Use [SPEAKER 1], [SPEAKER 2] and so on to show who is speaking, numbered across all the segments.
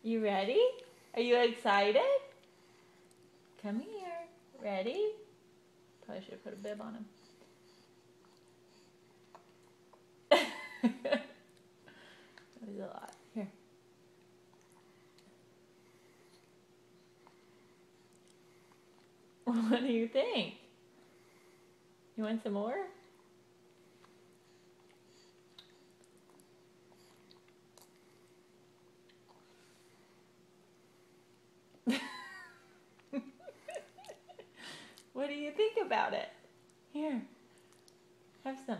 [SPEAKER 1] You ready? Are you excited? Come here. Ready? Probably should have put a bib on him. That was a lot. Here. What do you think? You want some more? What do you think about it? Here, have some.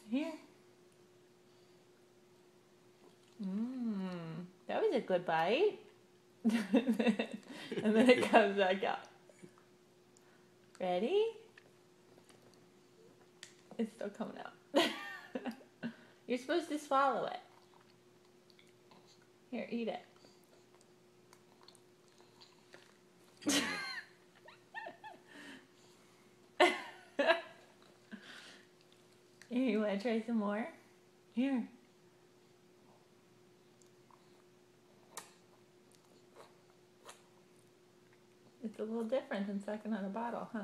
[SPEAKER 1] Here. That was a good bite. And then it comes back out. Ready? It's still coming out. You're supposed to swallow it. Here, eat it. Here, you want to try some more? Here. It's a little different than sucking on a bottle, huh?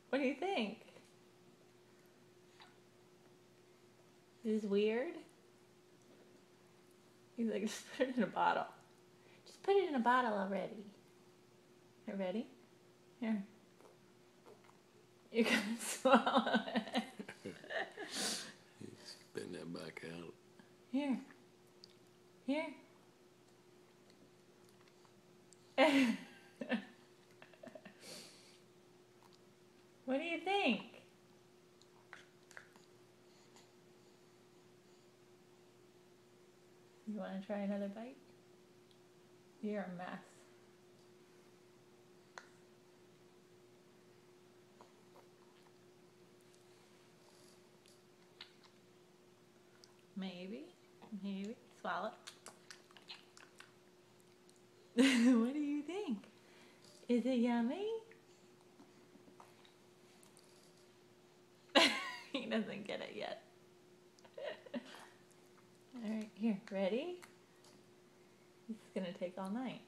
[SPEAKER 1] What do you think? Is this weird? He's like, just put it in a bottle. Just put it in a bottle already. You ready? Here. You're gonna swallow it.
[SPEAKER 2] Spin that back out.
[SPEAKER 1] Here. Here. What do you think? You want to try another bite? You're a mess. Maybe. Swallow it. What do you think? Is it yummy? He doesn't get it yet. Alright, here, ready? This is gonna take all night.